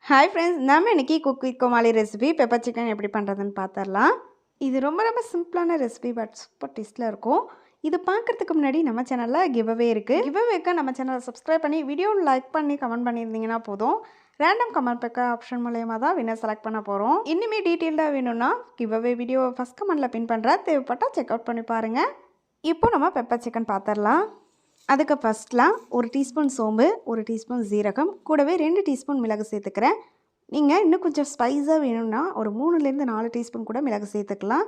Hi friends, நம்ம இன்றைக்கி Cook with Comali recipe pepper chicken எப்படி பண்ணுறதுன்னு பார்த்துடலாம். இது ரொம்ப சிம்பிளான ரெசிபி, பட் சூப்பர் டேஸ்ட்டில் இருக்கும். இது பார்க்குறதுக்கு முன்னாடி நம்ம சேனலில் கிவ்அவே இருக்குது. கிவ்அவேக்கு நம்ம சேனலை சப்ஸ்கிரைப் பண்ணி வீடியோ லைக் பண்ணி கமெண்ட் பண்ணியிருந்தீங்கன்னா போதும். ரேண்டம் கமெண்ட் பேக்க ஆப்ஷன் மூலயமா தான் வின்னர் செலக்ட் பண்ண போகிறோம். இன்னுமே டீட்டெயில்டாக வேணும்னா கிவ்அவே வீடியோவை ஃபஸ்ட் கமெண்ட்டில் பின் பண்ணுறேன், தேவைப்பட்டால் செக் அவுட் பண்ணி பாருங்கள். இப்போ நம்ம பெப்பர் சிக்கன் பார்த்துடலாம். அதுக்கு ஃபஸ்ட்லாம் 1 டீஸ்பூன் சோம்பு, 1 டீஸ்பூன் ஜீரகம், கூடவே 2 டீஸ்பூன் மிளகு சேர்த்துக்கிறேன். நீங்கள் இன்னும் கொஞ்சம் ஸ்பைஸாக வேணும்னா ஒரு 3லேருந்து 4 டீஸ்பூன் கூட மிளகு சேர்த்துக்கலாம்.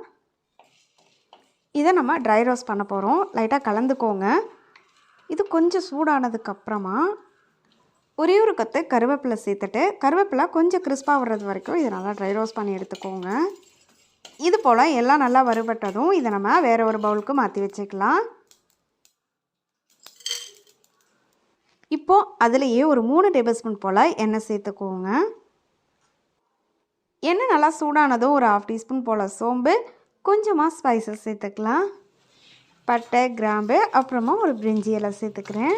இதை நம்ம ட்ரை ரோஸ்ட் பண்ண போகிறோம். லைட்டாக கலந்துக்கோங்க. இது கொஞ்சம் சூடானதுக்கப்புறமா ஒரே ஒரு கொத்து கருவேப்பிலை சேர்த்துட்டு, கருவேப்பிலை கொஞ்சம் கிறிஸ்பாக வர்றது வரைக்கும் இதை நல்லா ட்ரை ரோஸ்ட் பண்ணி எடுத்துக்கோங்க. இது போல் எல்லாம் நல்லா வறுபட்டதும் இதை நம்ம வேறு ஒரு பவுலுக்கு மாற்றி வச்சுக்கலாம். இப்போது அதுலேயே ஒரு 3 டேபிள் ஸ்பூன் போல் எண்ணெய் சேர்த்துக்கோங்க. எண்ணெய் நல்லா சூடானதும் ஒரு 1/2 டீஸ்பூன் போல் சோம்பு, கொஞ்சமாக ஸ்பைசஸ் சேர்த்துக்கலாம். பட்டை, கிராம்பு, அப்புறமா ஒரு பிரிஞ்சி இலை சேர்த்துக்கிறேன்.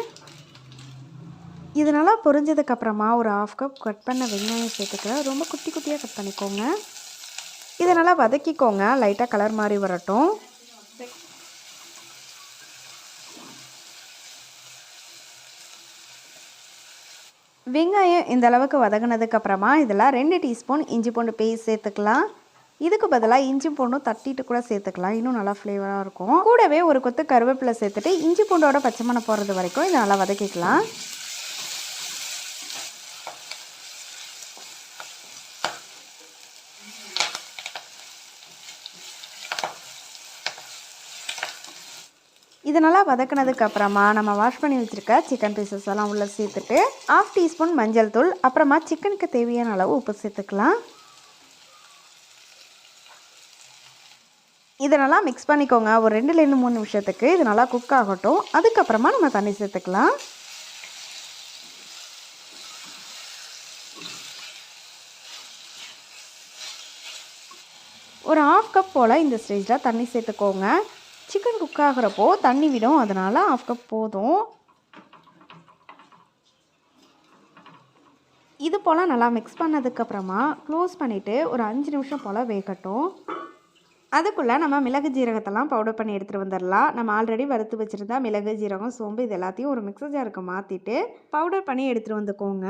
இது நல்லா பொரிஞ்சதுக்கப்புறமா ஒரு 1/2 கப் கட் பண்ண வெங்காயம் சேர்த்துக்கிறேன். ரொம்ப குட்டி குட்டியாக கட் பண்ணிக்கோங்க. இதை நல்லா வதக்கிக்கோங்க. லைட்டாக கலர் மாதிரி வரட்டும். வெங்காயம் இந்த அளவுக்கு வதங்கினதுக்கப்புறமா இதில் 2 டீஸ்பூன் இஞ்சி பூண்டு பேஸ்ட் சேர்த்துக்கலாம். இதுக்கு பதிலாக இஞ்சி பூண்டும் தட்டிட்டு கூட சேர்த்துக்கலாம், இன்னும் நல்லா ஃப்ளேவராக இருக்கும். கூடவே ஒரு கொத்து கருவேப்பிலை சேர்த்துட்டு இஞ்சி பூண்டோட பச்சை மணம் போகிறது வரைக்கும் இதை நல்லா வதக்கிக்கலாம். இது நல்லா வதக்கினதுக்கப்புறமா நம்ம வாஷ் பண்ணி வச்சுருக்க சிக்கன் பீசஸ் எல்லாம் உள்ளே சேர்த்துட்டு 1/2 டீஸ்பூன் மஞ்சள் தூள், அப்புறமா சிக்கனுக்கு தேவையான அளவு உப்பு சேர்த்துக்கலாம். இதை நல்லா மிக்ஸ் பண்ணிக்கோங்க. ஒரு 2லேருந்து 3 நிமிஷத்துக்கு இது நல்லா குக் ஆகட்டும். அதுக்கப்புறமா நம்ம தண்ணி சேர்த்துக்கலாம். ஒரு 1/2 கப் போல் இந்த ஸ்டேஜில் தண்ணி சேர்த்துக்கோங்க. சிக்கன் குக் ஆகிறப்போ தண்ணி விடும், அதனால் 1/2 கப் போதும். இது போல் நல்லா மிக்ஸ் பண்ணதுக்கப்புறமா க்ளோஸ் பண்ணிவிட்டு ஒரு 5 நிமிஷம் போல் வேகட்டும். அதுக்குள்ளே நம்ம மிளகு ஜீரகத்தெல்லாம் பவுடர் பண்ணி எடுத்துகிட்டு வந்துடலாம். நம்ம ஆல்ரெடி வறுத்து வச்சுருந்தா மிளகு, ஜீரகம், சோம்பு இது எல்லாத்தையும் ஒரு மிக்சர் ஜாருக்கு மாற்றிட்டு பவுடர் பண்ணி எடுத்துகிட்டு வந்துக்கோங்க.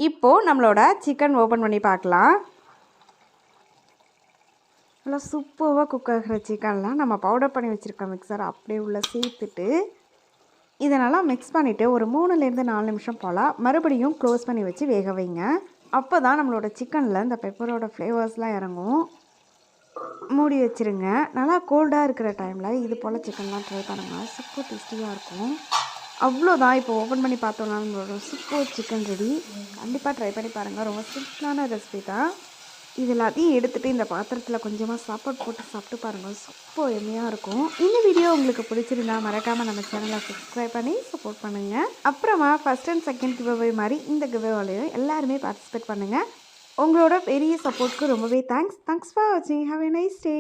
இப்போது நம்மளோட சிக்கன் ஓப்பன் பண்ணி பார்க்கலாம். நல்லா சூப்பராக குக் ஆகிற சிக்கன்லாம் நம்ம பவுடர் பண்ணி வச்சுருக்க மிக்சர் அப்படியே உள்ளே சேர்த்துட்டு இதை நல்லா மிக்ஸ் பண்ணிவிட்டு ஒரு 3லேருந்து 4 நிமிஷம் போல் மறுபடியும் க்ளோஸ் பண்ணி வச்சு வேக வைங்க. அப்போ தான் நம்மளோட சிக்கனில் இந்த பெப்பரோட ஃப்ளேவர்ஸ்லாம் இறங்கும். மூடி வச்சுருங்க. நல்லா கோல்டாக இருக்கிற டைமில் இது போல் சிக்கன்லாம் ட்ரை பண்ணுங்கள், சூப்பர் டேஸ்டியாக இருக்கும். அவ்வளோதான், இப்போ ஓப்பன் பண்ணி பார்த்தோன்னா நம்மளோட சூப்பர் சிக்கன் ரெடி. கண்டிப்பாக ட்ரை பண்ணி பாருங்கள். ரொம்ப சிம்பிளான ரெசிபி தான். இது எல்லாத்தையும் எடுத்துகிட்டு இந்த பாத்திரத்தில் கொஞ்சமாக சாப்பாடு போட்டு சாப்பிட்டு பாருங்கள், சூப்பர் எம்மையாக இருக்கும். இந்த வீடியோ உங்களுக்கு பிடிச்சிருந்தா மறக்காமல் நம்ம சேனலை சப்ஸ்கிரைப் பண்ணி சப்போர்ட் பண்ணுங்கள். அப்புறமா ஃபஸ்ட் அண்ட் செகண்ட் கிவ்அவே மாதிரி இந்த கிவ்அவேலையும் எல்லாருமே பார்ட்டிசிபேட் பண்ணுங்கள். உங்களோட பெரிய சப்போர்ட்க்கு ரொம்பவே தேங்க்ஸ் ஃபார் வாட்சிங். Have a nice day.